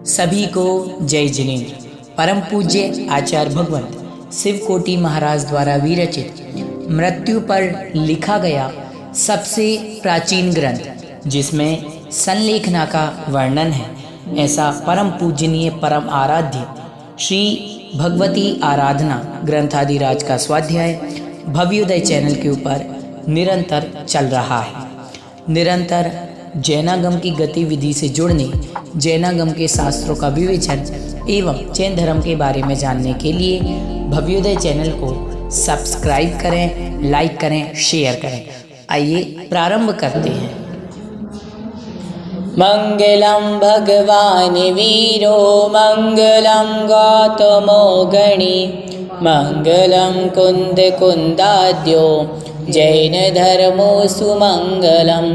सभी को जय जिनेन्द्र। परम पूज्य आचार्य भगवंत शिवकोटि महाराज द्वारा विरचित मृत्यु पर लिखा गया सबसे प्राचीन ग्रंथ जिसमें संलेखना का वर्णन है, ऐसा परम पूजनीय परम आराध्य श्री भगवती आराधना ग्रंथादिराज का स्वाध्याय भव्योदय चैनल के ऊपर निरंतर चल रहा है। निरंतर जैनागम की गतिविधि से जुड़ने, जैनागम के शास्त्रों का विवेचन एवं जैन धर्म के बारे में जानने के लिए भव्योदय चैनल को सब्सक्राइब करें, लाइक करें, शेयर करें। आइए प्रारंभ करते हैं। मंगलम भगवान वीरो मंगलम गौतमो गणी मंगलम कुंद कुंदाद्यो जैन धर्मो सुमंगलम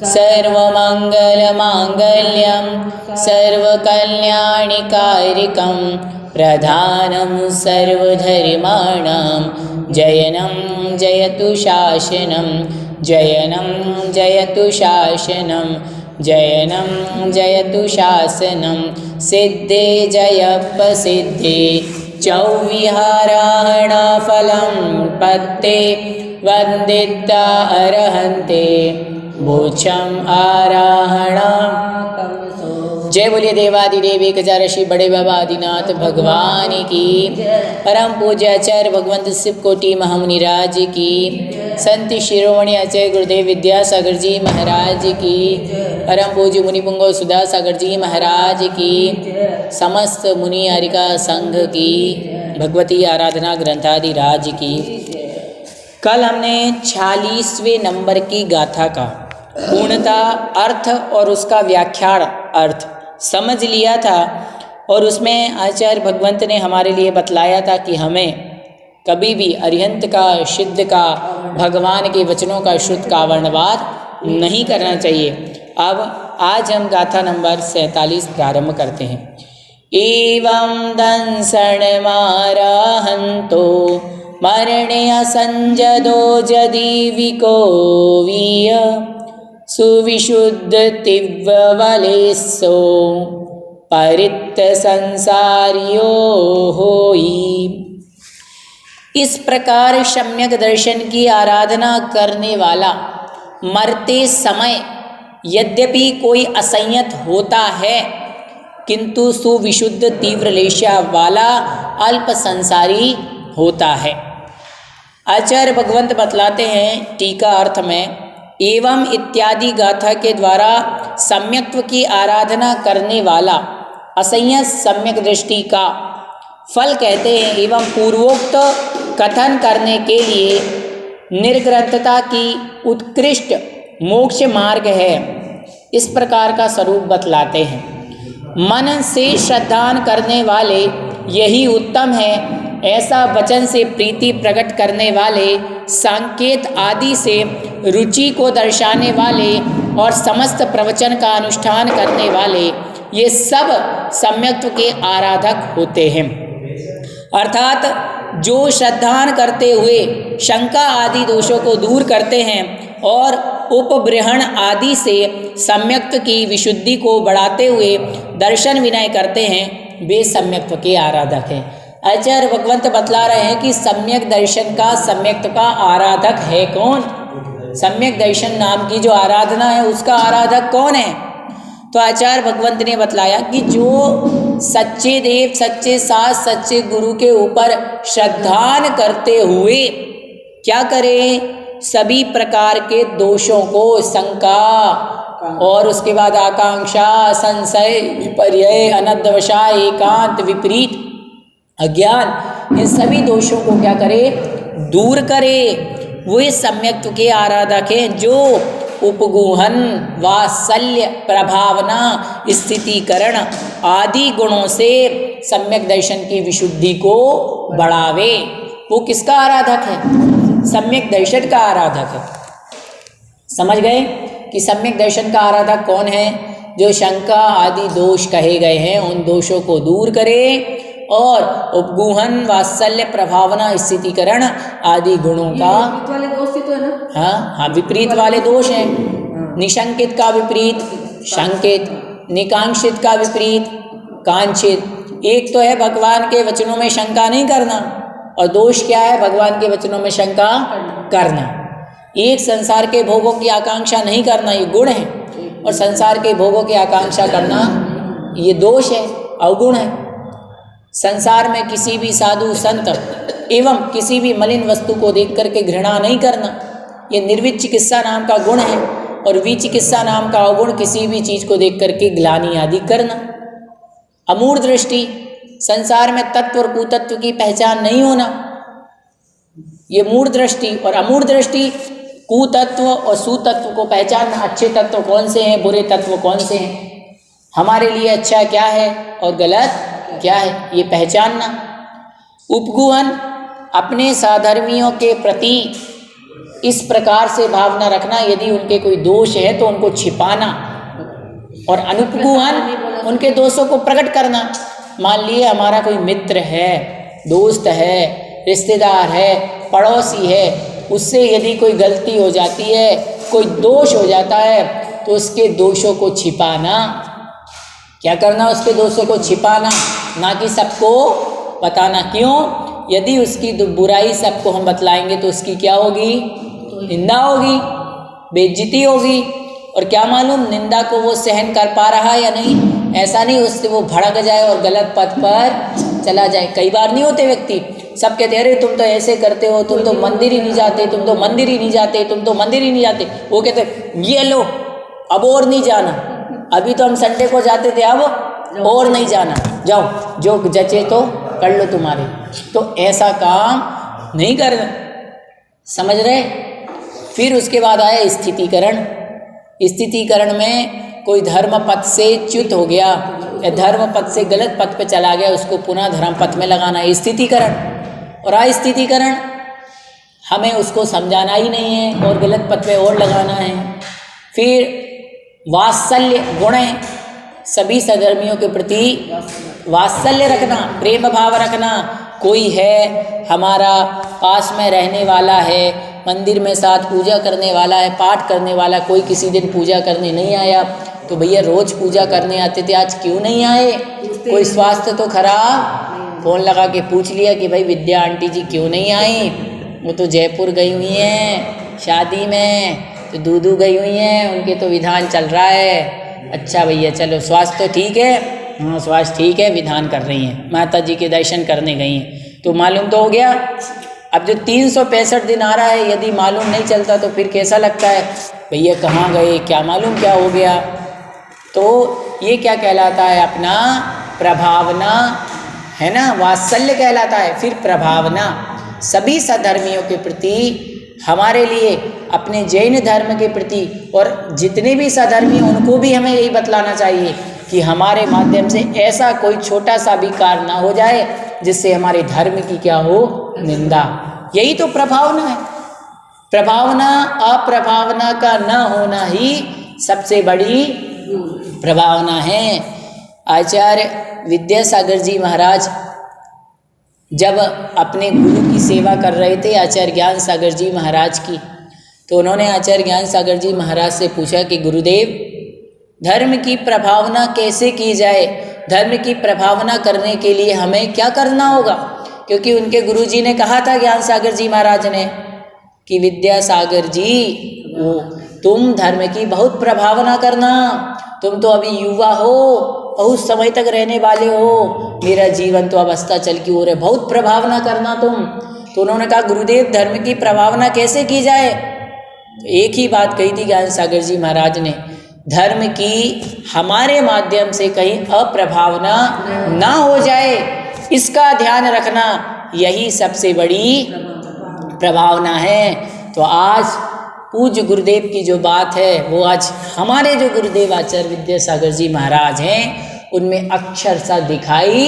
सर्वमंगलमांगल्यं सर्वकल्याणिकारिकं प्रधानं सर्वधर्माणां जयनं जयतु शासनं जयनं जयतु शासनं जयनं जयतु शासनं सिद्धे जयप्रसिद्धे चौविहाराहणफलं पत्ते वन्दिता अर्हन्ते मोक्षम आराहणा। जय बोलिए देवादिदेव एक हजार श्री बड़े बाबा आदिनाथ भगवान की, परम पूज्य आचार्य भगवंत शिवकोटि महामुनिराज की, संत शिरोमणि आचार्य गुरुदेव विद्यासागर जी महाराज की, परम पूज्य मुनिपुंगव सुधा सागर जी महाराज की, समस्त मुनि हरिका संघ की, भगवती आराधना ग्रंथादिराज की। कल हमने 46वें नंबर की गाथा का पूर्णता अर्थ और उसका व्याख्यान अर्थ समझ लिया था, और उसमें आचार्य भगवंत ने हमारे लिए बतलाया था कि हमें कभी भी अरिहंत का, सिद्ध का, भगवान के वचनों का, शुद्ध का वर्णवाद नहीं करना चाहिए। अब आज हम गाथा नंबर 47 प्रारंभ करते हैं। एवं दंसण माराहंतो मरणे असंजदो जदीविको वीय सुविशुद्ध तिव्वलेसो परित्त संसारियो होई। इस प्रकार सम्यक दर्शन की आराधना करने वाला मरते समय यद्यपि कोई असंयत होता है, किंतु सुविशुद्ध तीव्र लेशा वाला अल्प संसारी होता है। आचार्य भगवंत बतलाते हैं टीका अर्थ में, एवं इत्यादि गाथा के द्वारा सम्यक्त्व की आराधना करने वाला असंयत सम्यक दृष्टि का फल कहते हैं। एवं पूर्वोक्त कथन करने के लिए निर्ग्रंथता की उत्कृष्ट मोक्ष मार्ग है, इस प्रकार का स्वरूप बतलाते हैं। मन से श्रद्धान करने वाले यही उत्तम है, ऐसा वचन से प्रीति प्रकट करने वाले, संकेत आदि से रुचि को दर्शाने वाले और समस्त प्रवचन का अनुष्ठान करने वाले, ये सब सम्यक्त्व के आराधक होते हैं। अर्थात जो श्रद्धान करते हुए शंका आदि दोषों को दूर करते हैं और उपब्रहण आदि से सम्यक्त्व की विशुद्धि को बढ़ाते हुए दर्शन विनय करते हैं, वे सम्यक्त्व के आराधक हैं। आचार्य भगवंत बतला रहे हैं कि सम्यक दर्शन का, सम्यक्त्व का आराधक है कौन। सम्यक दर्शन नाम की जो आराधना है उसका आराधक कौन है? तो आचार्य भगवंत ने बतलाया कि जो सच्चे देव, सच्चे सास, सच्चे गुरु के ऊपर श्रद्धान करते हुए क्या करें, सभी प्रकार के दोषों को, शंका और उसके बाद आकांक्षा, संशय, विपर्य, अनद्धवशा, एकांत, विपरीत, अज्ञान, इन सभी दोषों को क्या करे, दूर करे, वे सम्यक्त्व के आराधक हैं। जो उपगूहन, वात्सल्य, प्रभावना, स्थितिकरण आदि गुणों से सम्यक दर्शन की विशुद्धि को बढ़ावे, वो किसका आराधक है? सम्यक दर्शन का आराधक है। समझ गए कि सम्यक दर्शन का आराधक कौन है? जो शंका आदि दोष कहे गए हैं उन दोषों को दूर करे और उपगूहन, वात्सल्य, प्रभावना, स्थितिकरण आदि गुणों का, वाले दोष तो है ना, हाँ, विपरीत वाले दोष हैं। निशंकित का विपरीत शंकित, निकांक्षित का विपरीत कांचित। एक तो है भगवान के वचनों में शंका नहीं करना, और दोष क्या है? भगवान के वचनों में शंका करना। एक संसार के भोगों की आकांक्षा नहीं करना, ये गुण है, और संसार के भोगों की आकांक्षा करना ये दोष है, अवगुण है। संसार में किसी भी साधु संत एवं किसी भी मलिन वस्तु को देख करके घृणा नहीं करना, ये निर्विचिकित्सा नाम का गुण है। और विचिकित्सा नाम का अवगुण किसी भी चीज़ को देख करके ग्लानि आदि करना। अमूढ़ दृष्टि, संसार में तत्व और कुतत्व की पहचान नहीं होना, ये मूढ़ दृष्टि। और अमूढ़ दृष्टि, कुतत्व और सुतत्व को पहचानना, अच्छे तत्व कौन से हैं, बुरे तत्व कौन से हैं, हमारे लिए अच्छा क्या है और गलत क्या है, ये पहचानना। उपगुहन, अपने साधर्मियों के प्रति इस प्रकार से भावना रखना, यदि उनके कोई दोष है तो उनको छिपाना। और अनुपगुहन, उनके दोषों को प्रकट करना। मान लिए हमारा कोई मित्र है, दोस्त है, रिश्तेदार है, पड़ोसी है, उससे यदि कोई गलती हो जाती है, कोई दोष हो जाता है, तो उसके दोषों को छिपाना। क्या करना? उसके दोषों को छिपाना, ना कि सबको बताना। क्यों? यदि उसकी बुराई सबको हम बतलाएंगे तो उसकी क्या होगी? निंदा होगी, बेइज्जती होगी। और क्या मालूम निंदा को वो सहन कर पा रहा है या नहीं। ऐसा नहीं उससे वो भड़क जाए और गलत पथ पर चला जाए। कई बार नहीं होते व्यक्ति, सब कहते अरे तुम तो ऐसे करते हो, तुम तो मंदिर ही नहीं जाते, तुम तो मंदिर ही नहीं जाते, तुम तो मंदिर ही नहीं जाते। वो कहते ये लो अब और नहीं जाना, अभी तो हम संडे को जाते थे, अब और नहीं जाना, जाओ जो जचे तो कर लो तुम्हारे। तो ऐसा काम नहीं करना, समझ रहे। फिर उसके बाद आया स्थितिकरण। स्थितिकरण में कोई धर्म पथ से च्युत हो गया या धर्म पथ से गलत पथ पे चला गया, उसको पुनः धर्म पथ में लगाना, स्थितिकरण। और अस्थितिकरण, हमें उसको समझाना ही नहीं है और गलत पथ पे और लगाना है। फिर वात्सल्य गुण है, सभी सधर्मियों के प्रति वात्सल्य रखना, प्रेम भाव रखना। कोई है हमारा पास में रहने वाला है, मंदिर में साथ पूजा करने वाला है, पाठ करने वाला, कोई किसी दिन पूजा करने नहीं आया, तो भैया रोज पूजा करने आते थे, आज क्यों नहीं आए? कोई स्वास्थ्य तो खराब, फ़ोन लगा के पूछ लिया कि भाई विद्या आंटी जी क्यों नहीं आई? वो तो जयपुर गई हुई हैं शादी में, तो दूदू गई हुई हैं, उनके तो विधान चल रहा है। अच्छा भैया चलो, स्वास्थ्य तो ठीक है? हाँ स्वास्थ्य ठीक है, विधान कर रही हैं, माता जी के दर्शन करने गई हैं, तो मालूम तो हो गया। अब जो 365 दिन आ रहा है, यदि मालूम नहीं चलता तो फिर कैसा लगता है, भैया कहाँ गए, क्या मालूम क्या हो गया। तो ये क्या कहलाता है? अपना प्रभावना है ना, वात्सल्य कहलाता है। फिर प्रभावना, सभी सधर्मियों के प्रति, हमारे लिए, अपने जैन धर्म के प्रति, और जितने भी सधर्मी उनको भी हमें यही बतलाना चाहिए कि हमारे माध्यम से ऐसा कोई छोटा सा भी कार्य ना हो जाए जिससे हमारे धर्म की क्या हो, निंदा। यही तो प्रभावना है। प्रभावना, अप्रभावना का न होना ही सबसे बड़ी प्रभावना है। आचार्य विद्यासागर जी महाराज जब अपने गुरु की सेवा कर रहे थे, आचार्य ज्ञान सागर जी महाराज की, तो उन्होंने आचार्य ज्ञान सागर जी महाराज से पूछा कि गुरुदेव, धर्म की प्रभावना कैसे की जाए? धर्म की प्रभावना करने के लिए हमें क्या करना होगा? क्योंकि उनके गुरुजी ने कहा था, ज्ञान सागर जी महाराज ने, कि विद्यासागर जी वो तुम धर्म की बहुत प्रभावना करना, तुम तो अभी युवा हो, बहुत समय तक रहने वाले हो, मेरा जीवन तो अवस्था चल की हो रहा है, बहुत प्रभावना करना तुम। तो उन्होंने कहा गुरुदेव धर्म की प्रभावना कैसे की जाए? तो एक ही बात कही थी ज्ञान सागर जी महाराज ने, धर्म की हमारे माध्यम से कहीं अप्रभावना ना हो जाए, इसका ध्यान रखना, यही सबसे बड़ी प्रभावना है। तो आज पूज्य गुरुदेव की जो बात है वो आज हमारे जो गुरुदेव आचार्य विद्यासागर जी महाराज हैं उनमें अक्षर सा दिखाई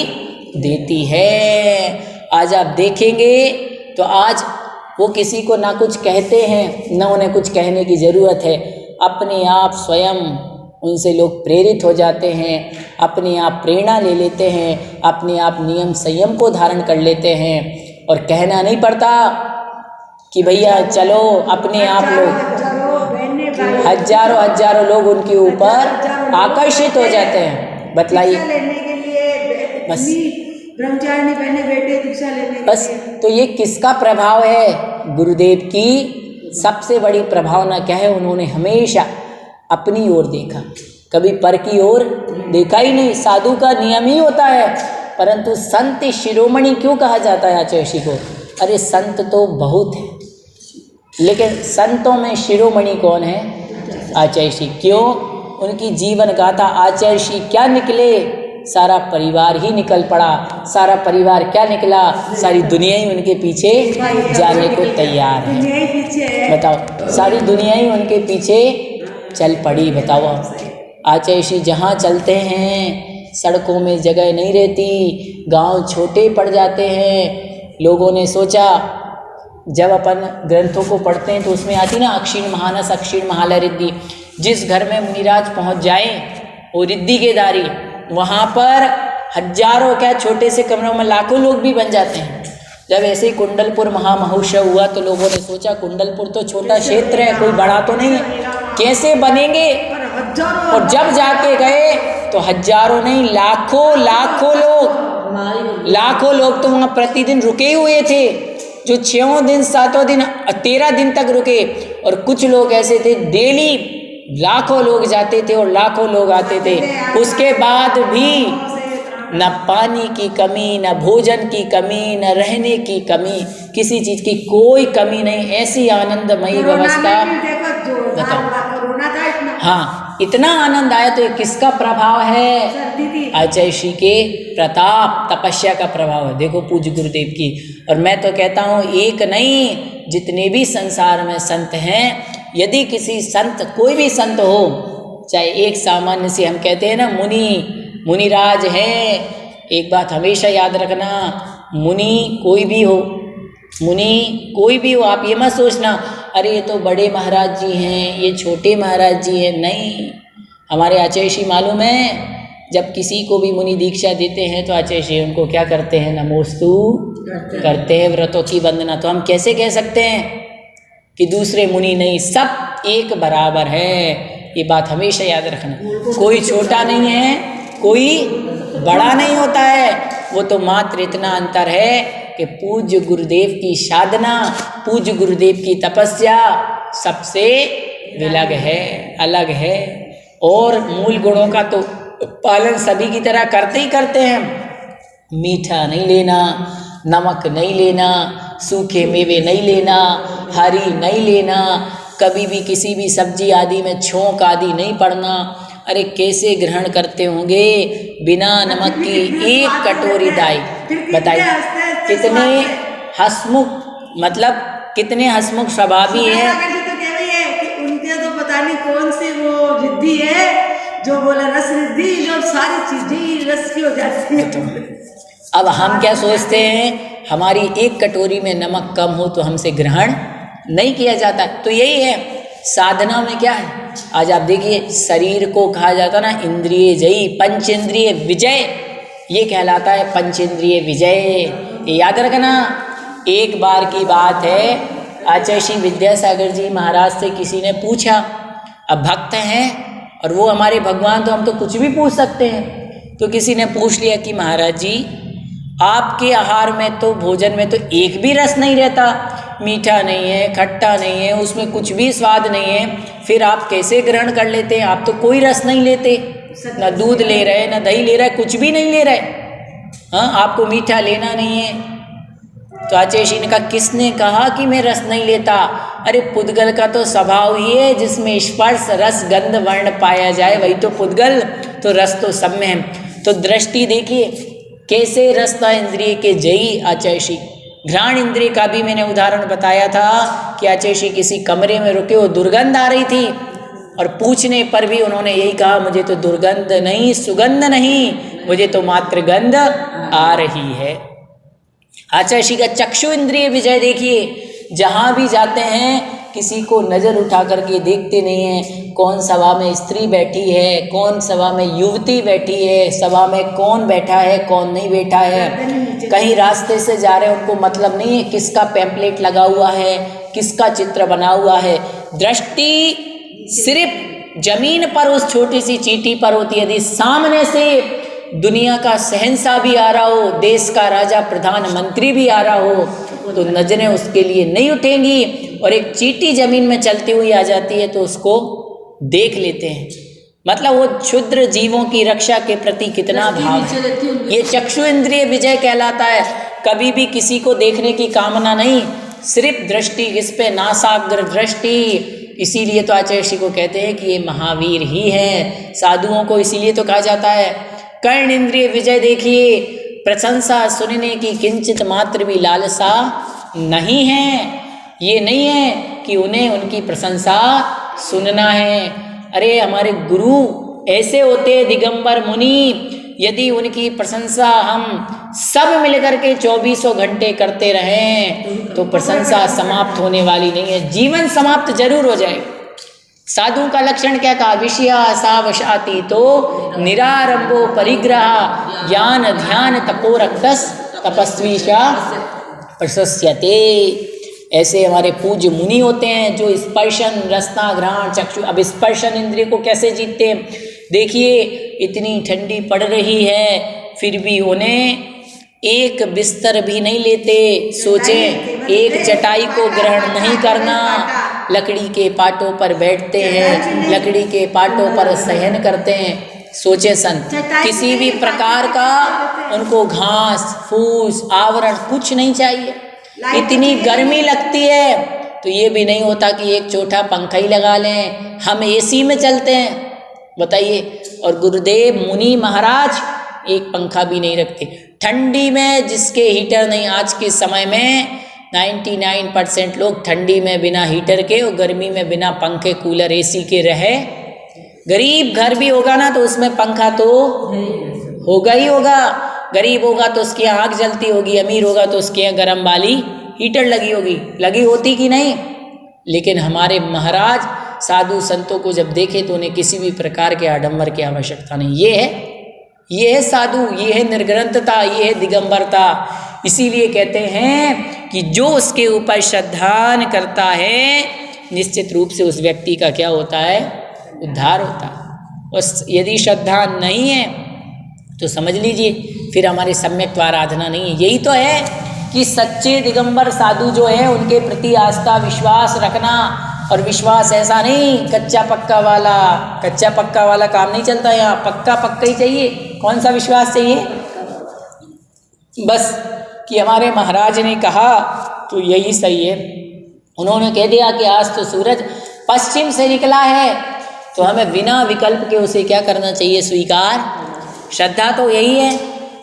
देती है। आज आप देखेंगे तो आज वो किसी को ना कुछ कहते हैं, ना उन्हें कुछ कहने की ज़रूरत है, अपने आप स्वयं उनसे लोग प्रेरित हो जाते हैं, अपने आप प्रेरणा ले लेते हैं, अपने आप नियम संयम को धारण कर लेते हैं, और कहना नहीं पड़ता कि भैया चलो, अपने आप लोग हजारों हजारों लोग उनके ऊपर आकर्षित हो जाते हैं। बतलाइए, बस ब्रह्मचारिणी बहने बेटे दीक्षा लेने के बस। लिए। तो ये किसका प्रभाव है? गुरुदेव की सबसे बड़ी प्रभावना क्या है? उन्होंने हमेशा अपनी ओर देखा, कभी पर की ओर देखा ही नहीं। साधु का नियम ही होता है, परंतु संत शिरोमणि क्यों कहा जाता है आचार्य ऋषि को? अरे संत तो बहुत है, लेकिन संतों में शिरोमणि कौन है? आचार्य ऋषि। क्यों? उनकी जीवन गाथा आचार्य ऋषि क्या निकले? सारा परिवार ही निकल पड़ा। सारा परिवार क्या निकला? सारी दुनिया ही उनके पीछे जाने को तैयार है। दुनिया ही पीछे है। बताओ, सारी दुनिया ही उनके पीछे चल पड़ी। बताओ, आचार्य ऋषि जहाँ चलते हैं सड़कों में जगह नहीं रहती, गांव छोटे पड़ जाते हैं। लोगों ने सोचा, जब अपन ग्रंथों को पढ़ते हैं तो उसमें आती ना अक्षीण महानस अक्षीण महालय रिद्धि। जिस घर में मुनिराज पहुंच जाए वो रिद्धि के दारी, वहाँ पर हजारों क्या छोटे से कमरों में लाखों लोग भी बन जाते हैं। जब ऐसे ही कुंडलपुर महामहोत्सव हुआ तो लोगों ने सोचा कुंडलपुर तो छोटा क्षेत्र है, कोई बड़ा तो नहीं है, कैसे बनेंगे? और जब जाके गए तो हजारों नहीं लाखों लोग तो वहाँ प्रतिदिन रुके हुए थे, जो 6 दिन 7 दिन 13 दिन तक रुके। और कुछ लोग ऐसे थे डेली लाखों लोग जाते थे और लाखों लोग आते थे। उसके बाद भी न पानी की कमी, न भोजन की कमी, न रहने की कमी, किसी चीज की कोई कमी नहीं। ऐसी आनंदमयी व्यवस्था। हाँ, इतना आनंद आया। तो ये किसका प्रभाव है? आचार्य ऋषि के प्रताप तपस्या का प्रभाव है। देखो पूज्य गुरुदेव की। और मैं तो कहता हूँ एक नहीं, जितने भी संसार में संत हैं, यदि किसी संत, कोई भी संत हो, चाहे एक सामान्य से, हम कहते हैं ना मुनिराज हैं, एक बात हमेशा याद रखना, मुनि कोई भी हो, आप ये मत सोचना अरे ये तो बड़े महाराज जी हैं, ये छोटे महाराज जी हैं। नहीं, हमारे आचार्य ऋषि मालूम है, जब किसी को भी मुनि दीक्षा देते हैं तो आचार्य ऋषि उनको क्या करते हैं? नमोस्तु करते हैं, व्रतों की वंदना। तो हम कैसे कह सकते हैं कि दूसरे मुनि नहीं? सब एक बराबर है। ये बात हमेशा याद रखना। कोई छोटा नहीं है, कोई बड़ा नहीं होता है। वो तो मात्र इतना अंतर है कि पूज्य गुरुदेव की साधना, पूज्य गुरुदेव की तपस्या सबसे विलग है, अलग है। और मूल गुणों का तो पालन सभी की तरह करते ही करते हैं। मीठा नहीं लेना, नमक नहीं लेना, सूखे मेवे नहीं लेना, हरी नहीं लेना, कभी भी किसी भी सब्जी आदि में छोंक आदि नहीं पड़ना। अरे कैसे ग्रहण करते होंगे बिना नमक की एक कटोरी दाई? बताइए कितने हंसमुख, मतलब कितने हंसमुख स्वभावी है। उनके तो पता नहीं कौन सी वो रिद्धि है जो बोला रस रिद्धि, जो सारी चीजें रस की हो जाती है। अब हम क्या सोचते हैं, हमारी एक कटोरी में नमक कम हो तो हमसे ग्रहण नहीं किया जाता। तो यही है साधना में क्या है। आज आप देखिए, शरीर को कहा जाता ना इंद्रिय जयी, पंचेंद्रिय विजय, ये कहलाता है पंचेंद्रिय विजय। याद रखना। एक बार की बात है, आचार्य श्री विद्यासागर जी महाराज से किसी ने पूछा, अब भक्त हैं और वो हमारे भगवान, तो हम तो कुछ भी पूछ सकते हैं। तो किसी ने पूछ लिया कि महाराज जी आपके आहार में तो, भोजन में तो एक भी रस नहीं रहता, मीठा नहीं है, खट्टा नहीं है, उसमें कुछ भी स्वाद नहीं है, फिर आप कैसे ग्रहण कर लेते हैं? आप तो कोई रस नहीं लेते, ना दूध ले रहे, ना दही ले रहे, कुछ भी नहीं ले रहे। हाँ, आपको मीठा लेना नहीं है। तो आचार्य जी ने कहा, किसने कहा कि मैं रस नहीं लेता? अरे पुद्गल का तो स्वभाव ही है जिसमें स्पर्श रस गंध वर्ण पाया जाए, वही तो पुद्गल। तो रस तो सब में है। तो दृष्टि देखिए कैसे रसता इंद्रिय के जयी आचार्य श्री। घ्राण इंद्रिय का भी मैंने उदाहरण बताया था कि आचार्य श्री किसी कमरे में रुके, वो दुर्गंध आ रही थी और पूछने पर भी उन्होंने यही कहा, मुझे तो दुर्गंध नहीं, सुगंध नहीं, मुझे तो मात्र गंध आ रही है। आचार्य श्री का चक्षु इंद्रिय विजय देखिए, जहाँ भी जाते हैं किसी को नज़र उठा करके देखते नहीं हैं। कौन सभा में स्त्री बैठी है, कौन सभा में युवती बैठी है, सभा में कौन बैठा है, कौन नहीं बैठा है। कहीं रास्ते से जा रहे हैं, उनको मतलब नहीं है किसका पैम्पलेट लगा हुआ है, किसका चित्र बना हुआ है। दृष्टि सिर्फ जमीन पर उस छोटी सी चींटी पर होती है। यदि सामने से दुनिया का शहंशाह भी आ रहा हो, देश का राजा प्रधानमंत्री भी आ रहा हो, तो नजरें उसके लिए नहीं उठेंगी, और एक चींटी जमीन में चलती हुई आ जाती है तो उसको देख लेते हैं। मतलब वो क्षुद्र जीवों की रक्षा के प्रति कितना भाव है। ये चक्षु इंद्रिय विजय कहलाता है। कभी भी किसी को देखने की कामना नहीं, सिर्फ दृष्टि, इस पे नासाग्र दृष्टि। इसीलिए तो आचार्य श्री को कहते हैं कि ये महावीर ही है। साधुओं को इसीलिए तो कहा जाता है कर्ण इंद्रिय विजय। देखिए, प्रशंसा सुनने की किंचित मात्र भी लालसा नहीं है। ये नहीं है कि उन्हें उनकी प्रशंसा सुनना है। अरे हमारे गुरु ऐसे होते हैं दिगंबर मुनि, यदि उनकी प्रशंसा हम सब मिलकर के 24 घंटे करते रहें तो प्रशंसा समाप्त होने वाली नहीं है, जीवन समाप्त जरूर हो जाए। साधु का लक्षण क्या कहा? विषया सावशाति तो निरारंभो परिग्रह ज्ञान ध्यान तपोरक्तस तपस्वीशा प्रशस्यते। ऐसे हमारे पूज्य मुनि होते हैं जो स्पर्शन रसना घ्राण चक्षु। अब स्पर्शन इंद्रिय को कैसे जीतते हैं? देखिए, इतनी ठंडी पड़ रही है फिर भी उन्हें एक बिस्तर भी नहीं लेते। सोचें, एक चटाई को ग्रहण नहीं करना, लकड़ी के पाटों पर बैठते हैं, लकड़ी के पाटों पर शयन करते हैं। सोचे संत, किसी भी प्रकार का उनको घास फूस आवरण कुछ नहीं चाहिए। इतनी गर्मी लगती है तो ये भी नहीं होता कि एक छोटा पंखा ही लगा लें, हम एसी में चलते हैं, बताइए। और गुरुदेव मुनि महाराज एक पंखा भी नहीं रखते। ठंडी में जिसके हीटर नहीं, आज के समय में 99% लोग ठंडी में बिना हीटर के और गर्मी में बिना पंखे कूलर एसी के रहे। गरीब घर भी होगा ना तो उसमें पंखा तो होगा ही होगा। गरीब होगा तो उसकी आँख जलती होगी, अमीर होगा तो उसके यहाँ गर्म वाली हीटर लगी होगी, लगी होती कि नहीं। लेकिन हमारे महाराज साधु संतों को जब देखे तो उन्हें किसी भी प्रकार के आडंबर की आवश्यकता नहीं। ये है साधु, ये है निर्ग्रंथता, ये है दिगंबरता। इसीलिए कहते हैं कि जो उसके ऊपर श्रद्धान करता है निश्चित रूप से उस व्यक्ति का क्या होता है? उद्धार होता है। और यदि श्रद्धा नहीं है तो समझ लीजिए फिर हमारी सम्यक आराधना नहीं है। यही तो है कि सच्चे दिगंबर साधु जो है उनके प्रति आस्था विश्वास रखना। और विश्वास ऐसा नहीं कच्चा पक्का वाला, कच्चा पक्का वाला काम नहीं चलता यहाँ, पक्का पक्का ही चाहिए। कौन सा विश्वास चाहिए? बस कि हमारे महाराज ने कहा तो यही सही है। उन्होंने कह दिया कि आज तो सूरज पश्चिम से निकला है तो हमें बिना विकल्प के उसे क्या करना चाहिए? स्वीकार। श्रद्धा तो यही है,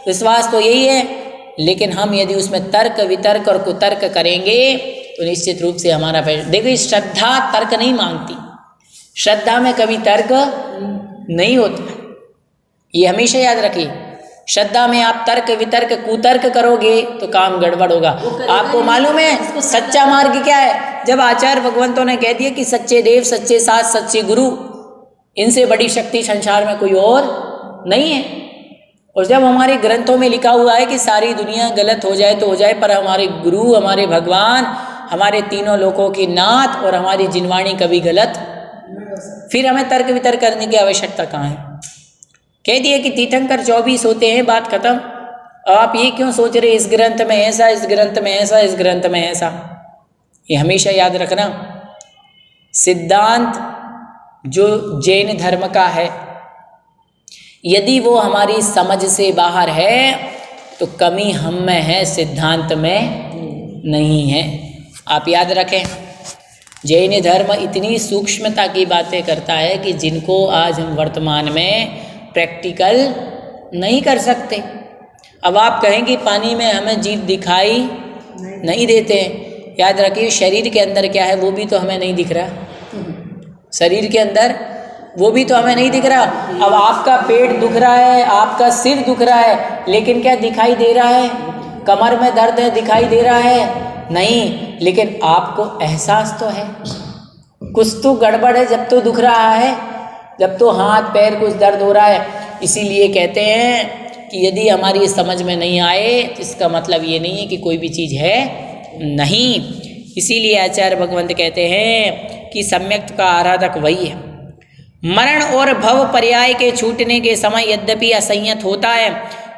विश्वास तो यही है, लेकिन हम यदि उसमें तर्क वितर्क और कुतर्क करेंगे तो निश्चित रूप से हमारा देखिए, श्रद्धा तर्क नहीं मांगती, श्रद्धा में कभी तर्क नहीं होता। ये हमेशा याद रखिए। श्रद्धा में आप तर्क वितर्क कुतर्क करोगे तो काम गड़बड़ होगा। आपको मालूम है सच्चा मार्ग क्या है? जब आचार्य भगवंतों ने कह दिया कि सच्चे देव सच्चे साथ सच्चे गुरु, इनसे बड़ी शक्ति संसार में कोई और नहीं है। और जब हमारे ग्रंथों में लिखा हुआ है कि सारी दुनिया गलत हो जाए तो हो जाए, पर हमारे गुरु हमारे भगवान हमारे तीनों लोकों के नाथ और हमारी जिनवाणी कभी गलत, फिर हमें तर्क वितर्क करने की आवश्यकता कहाँ है? कह दिए कि तीर्थंकर 24 होते हैं, बात खत्म। आप ये क्यों सोच रहे इस ग्रंथ में ऐसा, इस ग्रंथ में ऐसा, इस ग्रंथ में ऐसा? ये हमेशा याद रखना। सिद्धांत जो जैन धर्म का है, यदि वो हमारी समझ से बाहर है तो कमी हम में है, सिद्धांत में नहीं है। आप याद रखें, जैन धर्म इतनी सूक्ष्मता की बातें करता है कि जिनको आज हम वर्तमान में प्रैक्टिकल नहीं कर सकते। अब आप कहेंगे पानी में हमें जीव दिखाई नहीं देते हैं। याद रखिए, शरीर के अंदर क्या है वो भी तो हमें नहीं दिख रहा। शरीर के अंदर वो भी तो हमें नहीं दिख रहा। अब आपका पेट दुख रहा है, आपका सिर दुख रहा है, लेकिन क्या दिखाई दे रहा है? कमर में दर्द है, दिखाई दे रहा है? नहीं, लेकिन आपको एहसास तो है कुछ तो गड़बड़ है जब तो दुख रहा है, जब तो हाथ पैर कुछ दर्द हो रहा है। इसीलिए कहते हैं कि यदि हमारी समझ में नहीं आए तो इसका मतलब ये नहीं है कि कोई भी चीज़ है नहीं। इसीलिए आचार्य भगवंत कहते हैं कि सम्यक का आराधक वही है मरण और भव पर्याय के छूटने के समय यद्यपि असंयत होता है,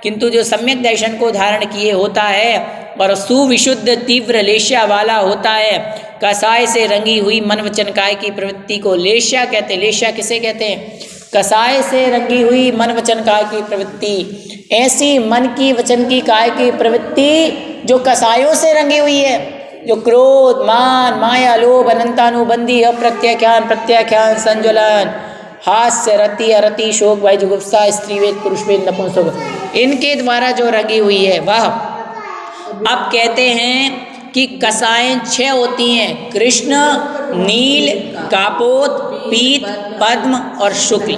किंतु जो सम्यक दर्शन को धारण किए होता है और सुविशुद्ध तीव्र लेश्या वाला होता है, कसाय से रंगी हुई मन वचन काय की प्रवृत्ति को लेश्या कहते हैं। लेश्या किसे कहते हैं? कसाय से रंगी हुई मन वचन काय की प्रवृत्ति। ऐसी मन की वचन की काय की प्रवृत्ति जो कसायों से रंगी हुई है, जो क्रोध मान माया लोभ अनंतानुबंधी अप्रत्याख्यान प्रत्याख्यान संज्वलन हास्य रति अरति शोक भय जुगुप्सा स्त्रीवेद पुरुषवेद नपुंसक, इनके द्वारा जो रंगी हुई है वह अब कहते हैं कि कसाएं 6 होती हैं: कृष्ण, नील, कापोत, पीत, पद्म और शुक्ल।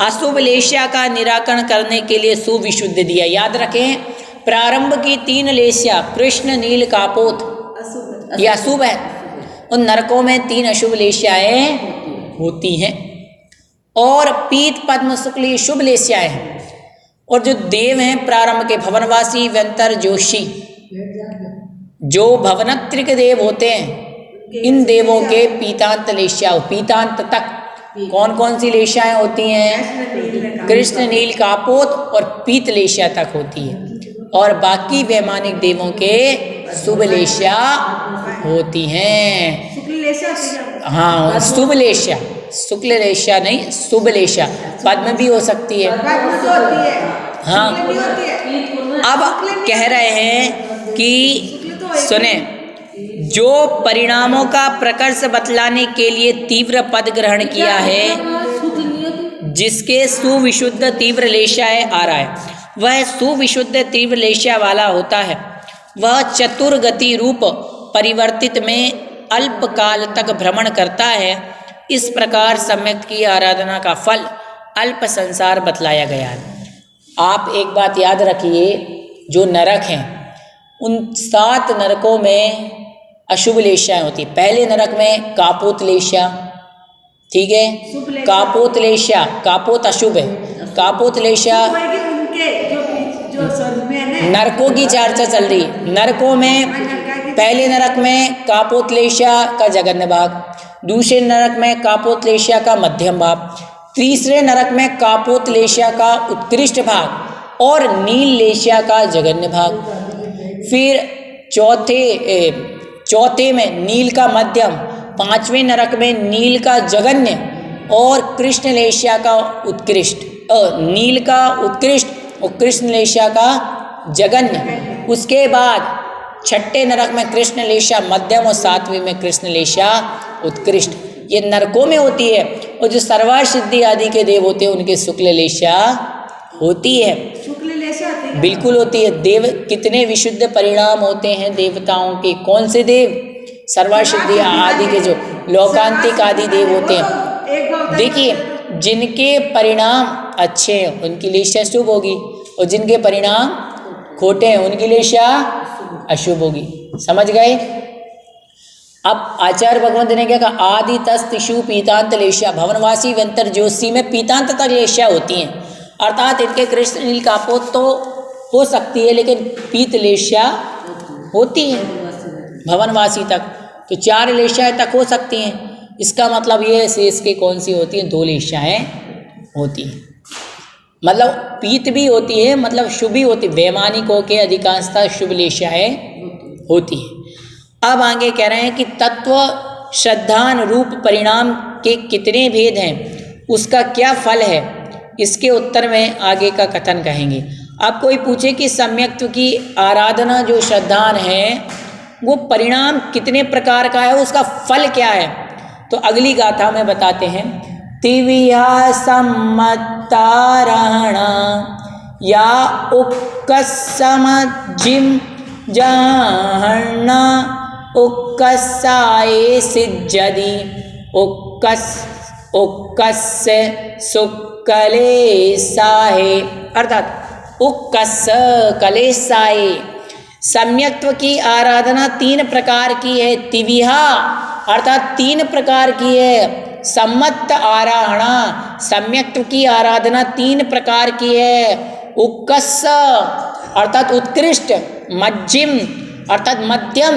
अशुभ लेश्या का निराकरण करने के लिए सुविशुद्ध दिया। याद रखें, प्रारंभ की 3 लेश्या कृष्ण नील कापोत ये अशुभ है। उन नरकों में 3 अशुभ लेश्याएं होती हैं और पीत पद्म शुक्ल ये शुभ लेश्याएं हैं। और जो देव हैं प्रारंभ के भवनवासी व्यंतर जोशी, जो भवनत्रिक देव होते हैं, इन देवों के पीतांत लेश्या, पीतांत तक कौन कौन सी लेश्याएं होती हैं? कृष्ण नील कापोत और पीत लेश्या तक होती है। और बाकी वैमानिक देवों के शुभ लेश्या होती हैं। हाँ, शुभ लेश्या, शुक्ल लेश्या नहीं, शुभ लेश्या। पद्म भी हो सकती है। हाँ, अब कह रहे हैं कि सुने, जो परिणामों का प्रकर्ष बतलाने के लिए तीव्र पद ग्रहण किया है, जिसके सुविशुद्ध तीव्र लेश्याएं आ रहा है, वह सुविशुद्ध तीव्र लेश्या वाला होता है। वह चतुर्गति रूप परिवर्तित में अल्प काल तक भ्रमण करता है। इस प्रकार सम्यक की आराधना का फल अल्प संसार बतलाया गया है। आप एक बात याद रखिए, जो नरक हैं उन 7 नरकों में अशुभ लेश्याएं होती। पहले नरक में कापोत लेश्या, ठीक है, कापोत लेश्या, कापोत अशुभ है। कापोत लेश्या नरकों की चर्चा चल रही। नरकों में पहले नरक में कापोत लेश्या का जघन्य भाग, दूसरे नरक में कापोत लेश्या का मध्यम भाग, तीसरे नरक में कापोत लेश्या का उत्कृष्ट भाग और नील लेश्या का जघन्य भाग। फिर चौथे में नील का मध्यम, 5वें नरक में नील का जघन्य और कृष्ण लेश्या का उत्कृष्ट, नील का उत्कृष्ट और कृष्ण लेश्या का जघन्य। उसके बाद 6ठे नरक में कृष्ण लेश्या मध्यम और 7वें में कृष्ण लेश्या उत्कृष्ट। ये नरकों में होती है। और जो सर्वार सिद्धि आदि के देव होते हैं उनके शुक्ल लेश्या होती है। बिल्कुल होती है। देव कितने विशुद्ध परिणाम होते हैं देवताओं के। कौन से देव? सर्वार सिद्धि आदि के जो लोकांतिक आदि देव होते हैं। देखिए, जिनके परिणाम अच्छे हैं उनकी लेश्या शुभ होगी और जिनके परिणाम खोटे हैं उनकी लेश्या अशुभ होगी। समझ गए? अब आचार्य भगवंत ने क्या कहा? आदि तस्तिषु पीतांत लेश्या, भवनवासी व्यंतर जोशी में पीतांत तक लेश्या होती हैं। अर्थात इनके कृष्ण नील कापोत तो हो सकती है लेकिन पीत लेश्या होती है भवनवासी तक। तो 4 लेश्याएं तक हो सकती हैं। इसका मतलब ये है शेष के कौन सी होती हैं? 2 लेश्याएं होती हैं। मतलब पीत भी होती है, मतलब शुभ भी होती है। वैमानिकों के अधिकांशतः शुभ लेश्याएं होती है। अब आगे कह रहे हैं कि तत्व श्रद्धान रूप परिणाम के कितने भेद हैं, उसका क्या फल है, इसके उत्तर में आगे का कथन कहेंगे। अब कोई पूछे कि सम्यक्त्व की आराधना जो श्रद्धान है वो परिणाम कितने प्रकार का है, उसका फल क्या है, तो अगली गाथा में बताते हैं। तिविया सम्मतारणा या उक्कसमज्जिम जहन्ना उक्कसाये सिज्जदि उक्कस्य सुकलेसाये, अर्थात उक्कस कलेसाये। सम्यक्त्व की आराधना 3 प्रकार की है। तिविहा अर्थात 3 प्रकार की है। सम्मत आराधना, सम्यक्त्व की आराधना 3 प्रकार की है। उक्कस अर्थात उत्कृष्ट, मज्जिम अर्थात मध्यम,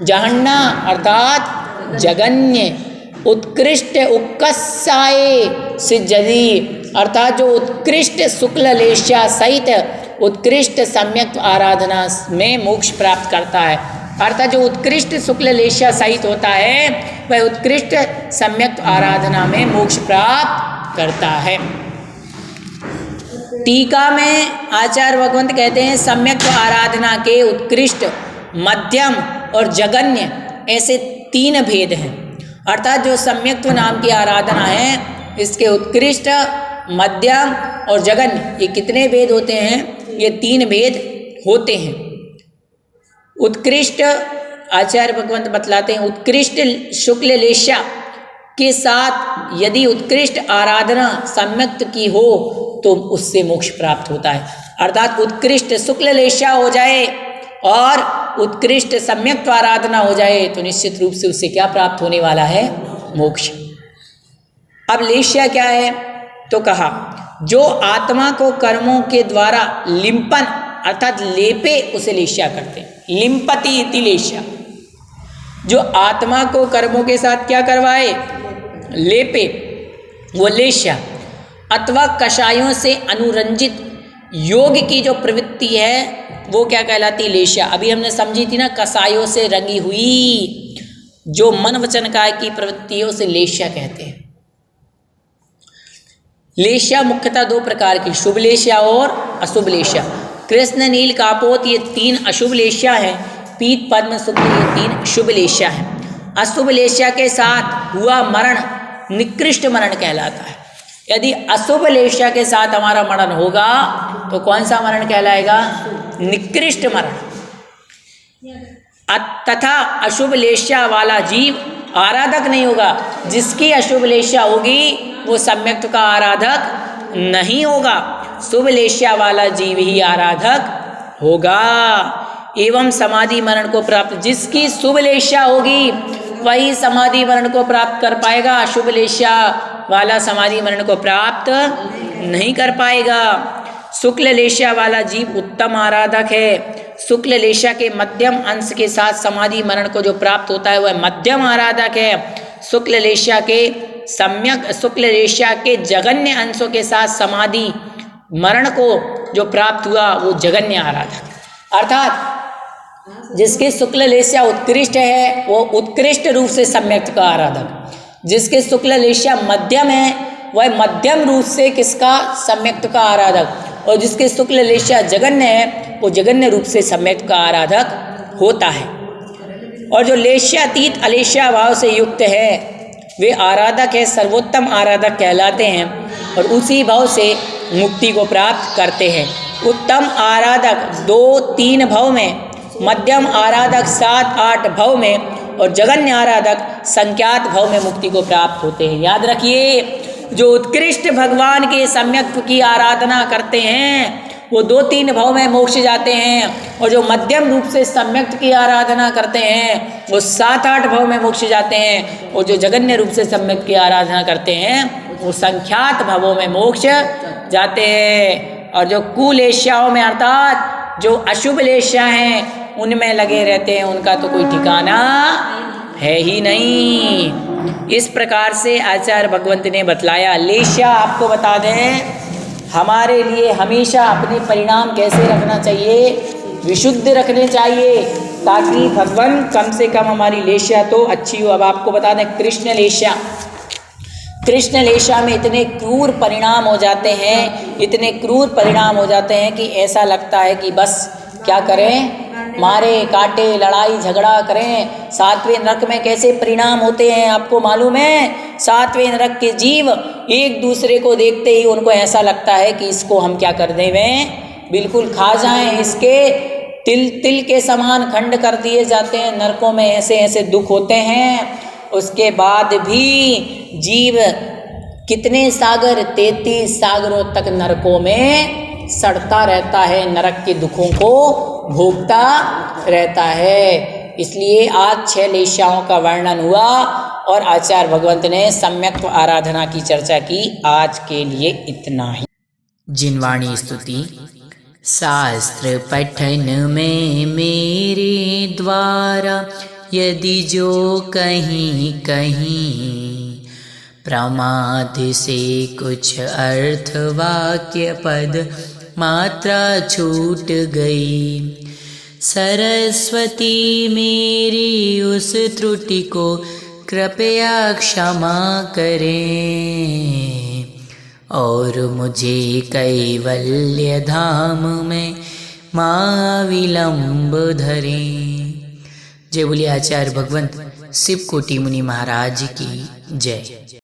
जहन्ना अर्थात जगन्य। उत्कृष्ट उक्कसाए सिज्जति, अर्थात जो उत्कृष्ट शुक्ल लेश्या सहित उत्कृष्ट सम्यक आराधना में मोक्ष प्राप्त करता है। अर्थात जो उत्कृष्ट शुक्ल लेश्या सहित होता है वह उत्कृष्ट सम्यक आराधना में मोक्ष प्राप्त करता है। टीका में आचार्य भगवंत कहते हैं सम्यक आराधना के उत्कृष्ट, मध्यम और जगन्य ऐसे 3 भेद हैं। अर्थात जो सम्यक्त्व नाम की आराधना है इसके उत्कृष्ट, मध्यम और जगन्य ये कितने भेद होते हैं? ये 3 भेद होते हैं। उत्कृष्ट आचार्य भगवंत बतलाते हैं उत्कृष्ट शुक्ल लेश्या के साथ यदि उत्कृष्ट आराधना सम्यक्त की हो तो उससे मोक्ष प्राप्त होता है। अर्थात उत्कृष्ट शुक्ल लेश्या हो जाए और उत्कृष्ट सम्यक्त आराधना हो जाए तो निश्चित रूप से उससे क्या प्राप्त होने वाला है? मोक्ष। अब लेश्या क्या है? तो कहा जो आत्मा को कर्मों के द्वारा लिंपन अर्थात लेपे उसे लेश्या करते हैं। लिंपति इति लेश्या, जो आत्मा को कर्मों के साथ क्या करवाए? लेपे, वो लेश्या। अथवा कषायों से अनुरंजित योग की जो प्रवृत्ति है वो क्या कहलाती? लेश्या। अभी हमने समझी थी ना, कषायों से रंगी हुई जो मन वचन काय की प्रवृत्ति है उसे लेश्या कहते हैं। लेश्या मुख्यतः 2 प्रकार की, शुभ लेश्या और अशुभ लेश्या। कृष्ण, नील, कापोत ये 3 अशुभ लेश्या हैं। पीत, पद्म, शुक्ल ये 3 शुभ लेश्या हैं। अशुभ लेश्या के साथ हुआ मरण निकृष्ट मरण कहलाता है। यदि अशुभ लेश्या के साथ हमारा मरण होगा तो कौन सा मरण कहलाएगा? निकृष्ट मरण। तथा अशुभ लेश्या वाला जीव आराधक नहीं होगा। जिसकी अशुभ लेश्या होगी वो सम्यक्त का आराधक नहीं होगा। शुभ लेश्या वाला जीव ही आराधक होगा। एवं समाधि मरण को प्राप्त, जिसकी शुभ लेश्या होगी वही समाधि मरण को प्राप्त कर पाएगा। अशुभ लेश्या वाला समाधि मरण को प्राप्त नहीं कर पाएगा। शुक्ल लेश्या वाला जीव उत्तम आराधक है। शुक्ल लेश्या के मध्यम अंश के साथ समाधि मरण को जो प्राप्त होता है वह मध्यम आराधक है। शुक्ल लेश्या के जगन्य अंशों के साथ समाधि मरण को जो प्राप्त हुआ वो जगन्य आराधक। अर्थात जिसके शुक्ल लेश्या उत्कृष्ट है वो उत्कृष्ट रूप से सम्यक्त का आराधक, जिसके शुक्ल लेश्या मध्यम है वह मध्यम रूप से किसका? सम्यक्त का आराधक, और जिसके शुक्ल लेश्या जगन्य है वो जगन्य रूप से सम्यक्त का आराधक होता है। और जो लेश्यातीत अलेश्या भाव से युक्त है वे आराधक है, सर्वोत्तम आराधक कहलाते हैं और उसी भाव से मुक्ति को प्राप्त करते हैं। उत्तम आराधक 2-3 भाव में, मध्यम आराधक 7-8 भाव में और जगन्य आराधक संख्यात भाव में मुक्ति को प्राप्त होते हैं। याद रखिए, जो उत्कृष्ट भगवान के सम्यक्त्व की आराधना करते हैं वो 2-3 भाव में मोक्ष जाते हैं, और जो मध्यम रूप से सम्यक्त की आराधना करते हैं वो 7-8 भाव में मोक्ष जाते हैं, और जो जगन्य रूप से सम्यक्त की आराधना करते हैं वो संख्यात भावों में मोक्ष जाते हैं। और जो कुलेश्याओं में अर्थात जो अशुभ लेश्या हैं उनमें लगे रहते हैं, उनका तो कोई ठिकाना है ही नहीं। इस प्रकार से आचार्य भगवंत ने बतलाया। लेश्या आपको बता दें हमारे लिए हमेशा अपने परिणाम कैसे रखना चाहिए? विशुद्ध रखने चाहिए, ताकि भगवान कम से कम हमारी लेश्या तो अच्छी हो। अब आपको बता दें कृष्ण लेश्या में इतने क्रूर परिणाम हो जाते हैं, इतने क्रूर परिणाम हो जाते हैं कि ऐसा लगता है कि बस क्या करें, मारे काटे लड़ाई झगड़ा करें। 7वें नरक में कैसे परिणाम होते हैं आपको मालूम है? 7वें नरक के जीव एक दूसरे को देखते ही उनको ऐसा लगता है कि इसको हम क्या कर दें, बिल्कुल खा जाएं, इसके तिल तिल के समान खंड कर दिए जाते हैं। नरकों में ऐसे ऐसे दुख होते हैं। उसके बाद भी जीव कितने सागर, 33 सागरों तक नरकों में सड़ता रहता है, नरक के दुखों को भोगता रहता है। इसलिए आज 6 लेश्याओं का वर्णन हुआ और आचार्य भगवंत ने सम्यक्त्व आराधना की चर्चा की। आज के लिए इतना ही। जिनवाणी स्तुति। शास्त्र पठन में मेरे द्वारा यदि जो कहीं कहीं प्रमाद से कुछ अर्थ वाक्य पद मात्रा छूट गई, सरस्वती मेरी उस त्रुटि को कृपया क्षमा करें और मुझे कैवल्य धाम में माँ विलंब धरें। जय बोलिए आचार्य भगवंत शिव कोटि मुनि महाराज की जय।